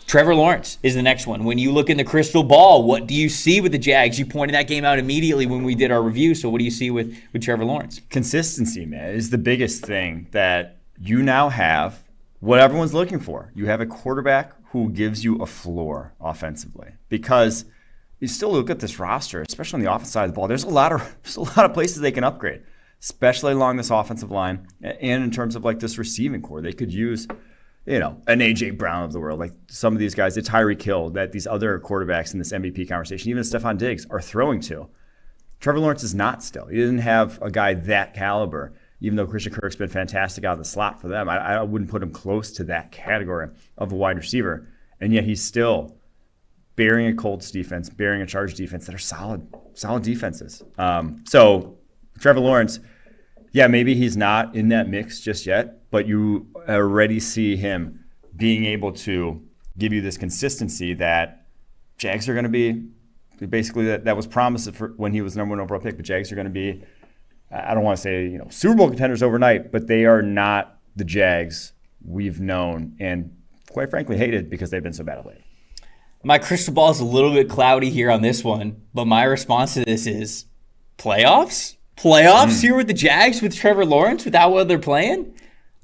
Trevor Lawrence is the next one. When you look in the crystal ball, what do you see with the Jags? You pointed that game out immediately when we did our review. So what do you see with Trevor Lawrence? Consistency, man, is the biggest thing that you now have what everyone's looking for. You have a quarterback who gives you a floor offensively, because you still look at this roster, especially on the offensive side of the ball. There's a lot of places they can upgrade, especially along this offensive line and in terms of like this receiving core. They could use, an A.J. Brown of the world, like some of these guys, the Tyreek Hill, that these other quarterbacks in this MVP conversation, even Stephon Diggs, are throwing to. Trevor Lawrence is not still. He doesn't have a guy that caliber, even though Christian Kirk's been fantastic out of the slot for them. I wouldn't put him close to that category of a wide receiver. And yet he's still bearing a Colts defense, bearing a Chargers defense that are solid defenses. So Trevor Lawrence, yeah, maybe he's not in that mix just yet, but you already see him being able to give you this consistency that Jags are going to be basically that was promised for when he was the number one overall pick. But Jags are going to be, I don't want to say Super Bowl contenders overnight, but they are not the Jags we've known and quite frankly hated because they've been so bad of late. My crystal ball is a little bit cloudy here on this one, but my response to this is playoffs? Playoffs here with the Jags, with Trevor Lawrence, with how well they're playing?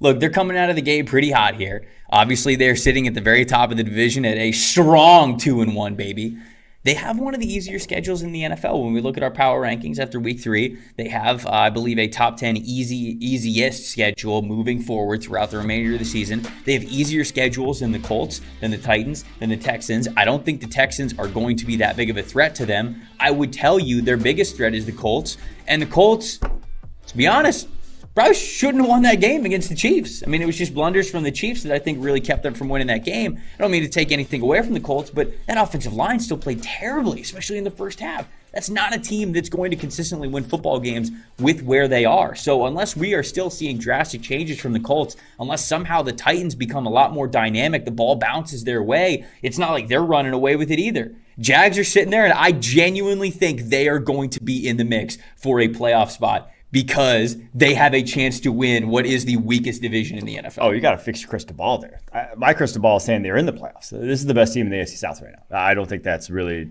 Look, they're coming out of the gate pretty hot here. Obviously, they're sitting at the very top of the division at a strong 2-1, baby. They have one of the easier schedules in the NFL. When we look at our power rankings after week 3, they have, I believe, a top 10 easiest schedule moving forward throughout the remainder of the season. They have easier schedules than the Colts, than the Titans, than the Texans. I don't think the Texans are going to be that big of a threat to them. I would tell you their biggest threat is the Colts. And the Colts, to be honest, probably shouldn't have won that game against the Chiefs. I mean, it was just blunders from the Chiefs that I think really kept them from winning that game. I don't mean to take anything away from the Colts, but that offensive line still played terribly, especially in the first half. That's not a team that's going to consistently win football games with where they are. So unless we are still seeing drastic changes from the Colts, unless somehow the Titans become a lot more dynamic, the ball bounces their way, it's not like they're running away with it either. Jags are sitting there, and I genuinely think they are going to be in the mix for a playoff spot, because they have a chance to win what is the weakest division in the NFL. Oh, you got to fix your crystal ball there. My crystal ball is saying they're in the playoffs. This is the best team in the AFC South right now. I don't think that's really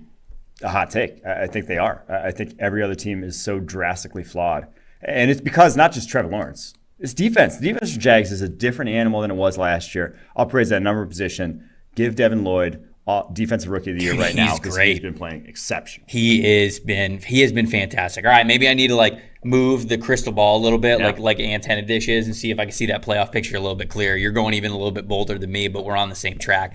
a hot take. I think they are. I think every other team is so drastically flawed. And it's because not just Trevor Lawrence. It's defense. The defense for Jags is a different animal than it was last year. Upgrades that number position. Give Devin Lloyd defensive rookie of the year right now, because he's been playing exceptional. He has been fantastic. All right, maybe I need to move the crystal ball a little bit, like antenna dishes, and see if I can see that playoff picture a little bit clearer. You're going even a little bit bolder than me, but we're on the same track.